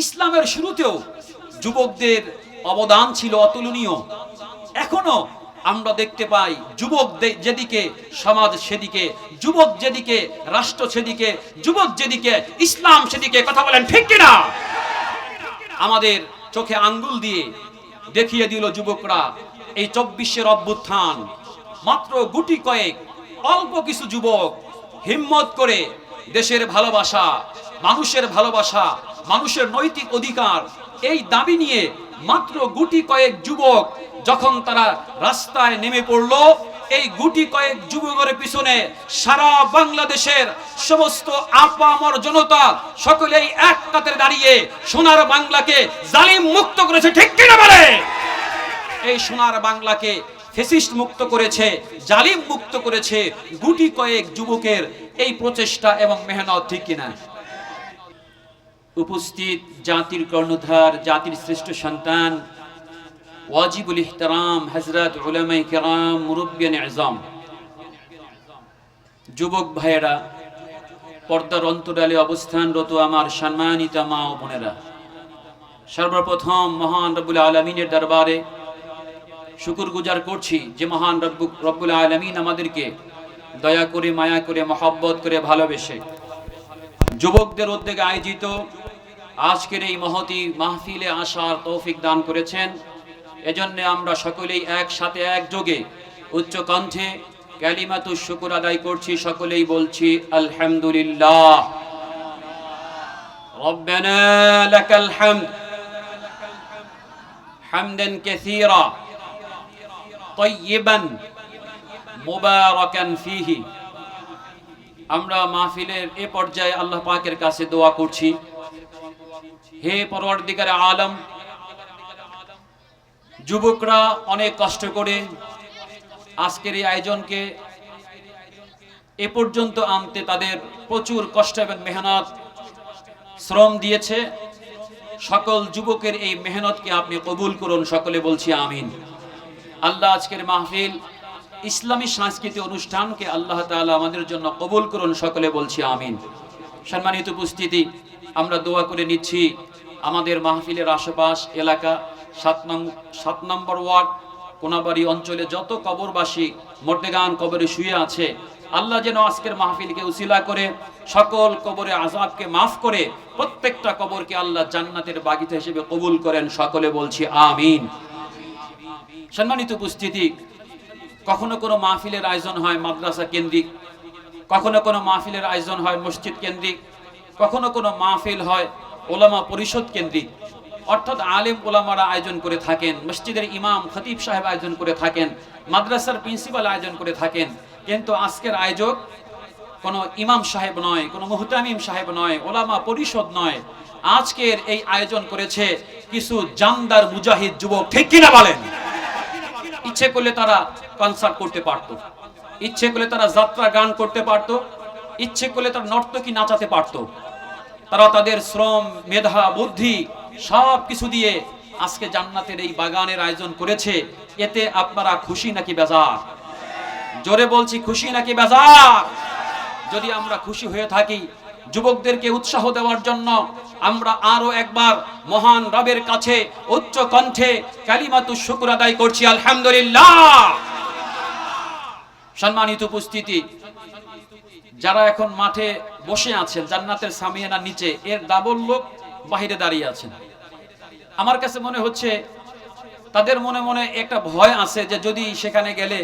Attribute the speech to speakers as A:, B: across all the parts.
A: ইসলামের শুরুতেও যুবকদের অবদান ছিল অতুলনীয়। এখনো আমরা দেখতে পাই যুবক যেদিকে সমাজ সেদিকে, যুবক যেদিকে রাষ্ট্র সেদিকে, যুবক যেদিকে ইসলাম সেদিকে। কথা বলেন ঠিক কিনা? আমাদের চোখে আঙ্গুল দিয়ে দেখিয়ে দিল যুবকরা এই 24-এর অভ্যুত্থান। মাত্র গুটি কয়েক অল্প কিছু যুবক হিম্মত করে দেশের ভালোবাসা, মানুষের ভালোবাসা, মানুষের নৈতিক অধিকার এই দাবি নিয়ে মাত্র গুটি কয়েক যুবক যখন তারা রাস্তায় নেমে পড়ল, এই গুটি কয়েক যুবকের পিছনে সারা বাংলাদেশের সমস্ত আপামর জনতা সকলেই এক কাতারে দাঁড়িয়ে সোনার বাংলাকে জালিম মুক্ত করেছে। ঠিক কিনা বলে? এই সোনার বাংলাকে ফ্যাসিস্ট মুক্ত করেছে, জালিম মুক্ত করেছে গুটি কয়েক যুবকের এই প্রচেষ্টা এবং মেহনত। ঠিক কিনা? উপস্থিত জাতির কর্ণধার, জাতির শ্রেষ্ঠ সন্তান, ওয়াজিবুল ইহতারাম হযরত উলামায়ে কেরাম, মুরব্বিয়ানে আযম, যুবক ভাইয়েরা, পর্দার অন্তরালে অবস্থানরত আমার সম্মানিত মা ও বোনেরা, সর্বপ্রথম মহান রব্বুল আলামিনের দরবারে শুকরগুজার করছি যে মহান রব্বুল আলামিন আমাদেরকে দয়া করে, মায়া করে, মহব্বত করে, ভালোবেসে যুবকদের উদ্যোগে আয়োজিত আজকের এই মহতি মাহফিলে আসার তৌফিক দান করেছেন। এজন্য আমরা সকলেই একসাথে একযোগে উচ্চ কণ্ঠে কালিমাতুশ শুকর আদায় করছি। সকলেই বলছি আলহামদুলিল্লাহ। রব্বানা লাকাল হামদ হামদান কাসীরা তাইয়িবান মুবারাকান ফীহি। আমরা মাহফিলের এ পর্যায়ে আল্লাহ পাকের কাছে দোয়া করছি, হে পরওয়ারদিগারে আলম, যুবকরা অনেক কষ্ট করে আজকের এই আয়োজনকে এ পর্যন্ত আনতে তাদের প্রচুর কষ্ট এবং মেহনত শ্রম দিয়েছে। সকল যুবকের এই মেহনতকে আপনি কবুল করুন। সকলে বলছি আমিন। আল্লাহ আজকের মাহফিল ইসলামী সাংস্কৃতিক অনুষ্ঠানকে আল্লাহ তাআলা আমাদের জন্য কবুল করুন। সকলে বলছি আমিন। সম্মানিত উপস্থিতি, আমরা দোয়া করে নিচ্ছি আমাদের মাহফিলের আশেপাশ এলাকা 7 নম্বর ওয়ার্ড কোনাবাড়ি অঞ্চলে যত কবরবাসী মর্দেগান কবরে শুয়ে আছে, আল্লাহ যেন আজকের মাহফিলকে উসিলা করে সকল কবরে আযাবকে মাফ করে প্রত্যেকটা কবরকে আল্লাহ জান্নাতের বাগিচা হিসেবে কবুল করেন। সকলে বলছি আমিন। সম্মানিত উপস্থিতি, কখনো কোনো মাহফিলের আয়োজন হয় মাদ্রাসা কেন্দ্রিক, কখনো কোনো মাহফিলের আয়োজন হয় মসজিদ কেন্দ্রিক, কখনো কোনো মাহফিল হয় ওলামা পরিষদ কেন্দ্রিক, অর্থাৎ আলেম ওলামারা আয়োজন করে থাকেন, মসজিদের ইমাম খতিব সাহেব আয়োজন করে থাকেন, মাদ্রাসার প্রিন্সিপাল আয়োজন করে থাকেন। কিন্তু আজকের আয়োজক কোনো ইমাম সাহেব নয়, কোনো মুহতামিম সাহেব নয়, ওলামা পরিষদ নয়। আজকের এই আয়োজন করেছে কিছু জানদার মুজাহিদ যুবক। ঠিক কিনা বলেন? ইচ্ছে করলে তারা কনসার্ট করতে পারত, ইচ্ছে করলে তারা যাত্রা গান করতে পারত, ইচ্ছে করলে তারা নর্তকী নাচাতে পারত। তারা তাদের শ্রম, মেধা, বুদ্ধি সব কিছু দিয়ে আজকে জান্নাতের এই বাগানের আয়োজন করেছে। এতে আপনারা খুশি নাকি বেজার? জোরে বলছি, খুশি নাকি বেজার? যদি আমরা খুশি হয়ে থাকি, যুবকদেরকে উৎসাহ দেওয়ার জন্য আমরা আরো একবার মহান রবের কাছে উচ্চ কণ্ঠে কালিমাতুশ শুকর আদায় করছি আলহামদুলিল্লাহ। সম্মানিত উপস্থিতি, যারা এখন মাঠে বসে আছেন জান্নাতের সামিয়ানার নিচে, এর ডাবল লোক বাহিরে দাঁড়িয়ে আছেন। আমার কাছে মনে হচ্ছে তাদের মনে মনে একটা ভয় আছে যে যদি সেখানে গেলে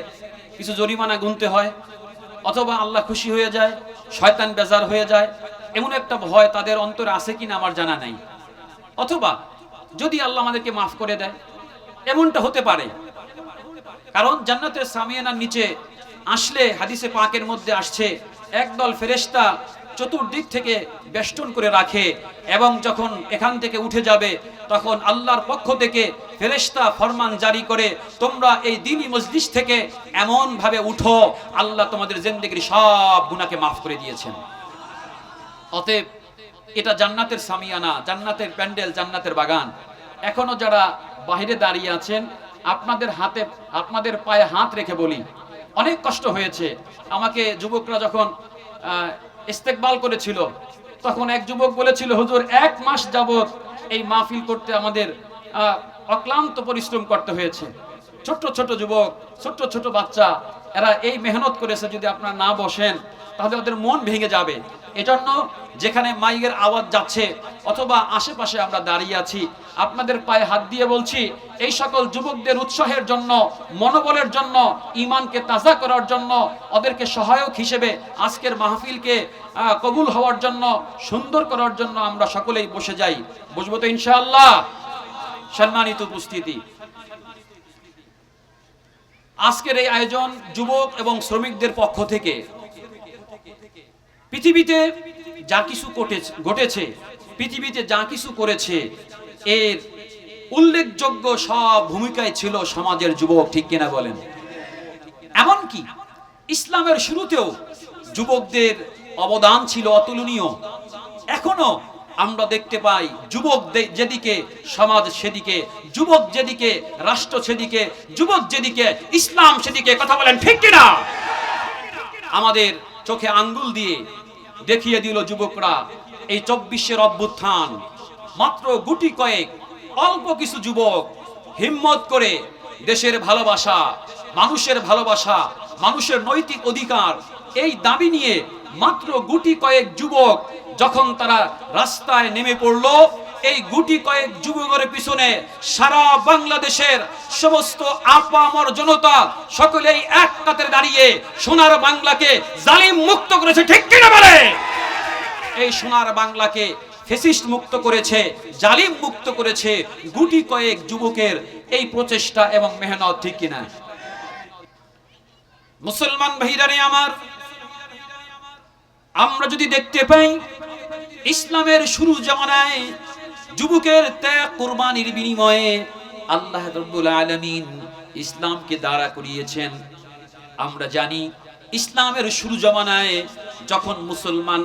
A: কিছু জরিমানা গুনতে হয়, অথবা আল্লাহ খুশি হয়ে যায়, শয়তান বেজার হয়ে যায়, এমন একটা ভয় তাদের অন্তরে আছে কিনা আমার জানা নাই। অথবা যদি আল্লাহ আমাদেরকে মাফ করে দেয়, এমনটা হতে পারে। কারণ জান্নাতের সামিয়ানার নিচে আসলে হাদিসে পাকের মধ্যে আসছে একদল ফেরেশতা চতুর্দিক থেকে বেষ্টন করে রাখে, এবং যখন এখান থেকে উঠে যাবে তখন আল্লাহর পক্ষ থেকে ফেরেশতা ফরমান জারি করে, তোমরা এই দ্বীনি মজলিস থেকে এমন ভাবে উঠো আল্লাহ তোমাদের জিন্দেগীর সব গুনাহকে মাফ করে দিয়েছেন। অতএব এটা জান্নাতের সামিয়ানা, জান্নাতের প্যান্ডেল, জান্নাতের বাগান। এখনো যারা বাইরে দাঁড়িয়ে আছেন, আপনাদের পায়ে হাত রেখে বলি, অনেক কষ্ট হয়েছে। আমাকে যুবকরা যখন ইস্তেকবাল করেছিল, তখন এক যুবক বলেছিল, হুজুর 1 মাস যাবত এই মাহফিল করতে আমাদের অক্লান্ত পরিশ্রম করতে হয়েছে। ছোট্ট ছোট যুবক, ছোট্ট ছোট বাচ্চা, এরা এই মেহনত করেছে। যদি আপনারা না বসেন তাহলে ওদের মন ভেঙে যাবে। এজন্য যেখানে মাইকের আওয়াজ যাচ্ছে অথবা আশেপাশে আমরা দাঁড়িয়ে আছি, আপনাদের পায়ে হাত দিয়ে বলছি, এই সকল যুবকদের উৎসাহের জন্য, মনোবলের জন্য, ঈমানকে তাজা করার জন্য, ওদেরকে সহায়ক হিসেবে আজকের মাহফিলকে কবুল হওয়ার জন্য, সুন্দর করার জন্য আমরা সকলেই বসে যাই। বুঝবো তো ইনশাআল্লাহ? সম্মানিত উপস্থিতি, আজকের এই আয়োজন যুবক এবং শ্রমিকদের পক্ষ থেকে পৃথিবীতে যা কিছু ঘটেছে, পৃথিবীতে যা কিছু করেছে, এর উল্লেখযোগ্য সব ভূমিকায় ছিল সমাজের যুবক। ঠিক কিনা বলেন? এমনকি ইসলামের শুরুতেও যুবকদের অবদান ছিল অতুলনীয়। এখনো আমরা দেখতে পাই যুবক যেদিকে সমাজ সেদিকে, যুবক যেদিকে রাষ্ট্র সেদিকে, যুবক যেদিকে ইসলাম সেদিকে। কথা বলেন ঠিক কিনা? আমাদের চোখে আঙ্গুল দিয়ে দেখিয়ে দিল যুবকরা এই 24-এর অভ্যুত্থান। মাত্র গুটি কয়েক অল্প কিছু যুবক হিম্মত করে দেশের ভালোবাসা, মানুষের ভালোবাসা, মানুষের নৈতিক অধিকার, এই দাবি নিয়ে মাত্র গুটি কয়েক যুবক যখন তারা রাস্তায় নেমে পড়ল, এই গুটি কয়েক যুবকের পিছনে সারা বাংলাদেশের সমস্ত আপামর জনতা সকলেই এক কাতারে দাঁড়িয়ে সোনার বাংলাকে জালিম মুক্ত করেছে। ঠিক কিনা বলে? এই সোনার বাংলাকে ফ্যাসিস্ট মুক্ত করেছে, জালিম মুক্ত করেছে গুটি কয়েক যুবকের এই প্রচেষ্টা এবং মেহনত। ঠিক কিনা? মুসলমান ভাইরানি আমার, আমরা যদি দেখতে পাই ইসলামের শুরু জামানায় যুবকের ত্যাগ কুরবানির বিনিময়ে আল্লাহ রাব্বুল আলামিন ইসলামকে দাঁড়া করিয়েছেন। আমরা জানি ইসলামের শুরু জামানায় যখন মুসলমান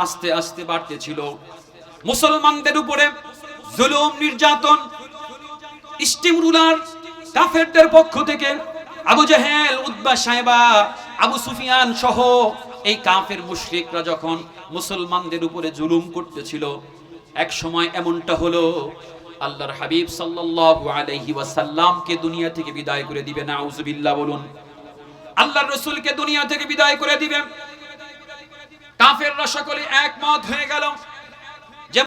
A: আস্তে আস্তে বাড়তে ছিল, মুসলমানদের উপরে জুলুম, নির্যাতন, স্টিম রুলার কাফেরদের পক্ষ থেকে আবু জেহেল, উতবা, সাইবা, আবু সুফিয়ান সহ এই কাফের মুশরিকরা যখন মুসলমানদের উপরে জুলুম করতেছিল, এক সময় এমনটা হলো আল্লাহর হাবিব সাল্লাল্লাহু আলাইহি ওয়াসাল্লামকে দুনিয়া থেকে বিদায় করে দিবে। নাউজুবিল্লাহ বলুন। আল্লাহর রাসূলকে দুনিয়া থেকে বিদায় করে দিবে। কাফেররা সকলে একমত হয়ে গেল।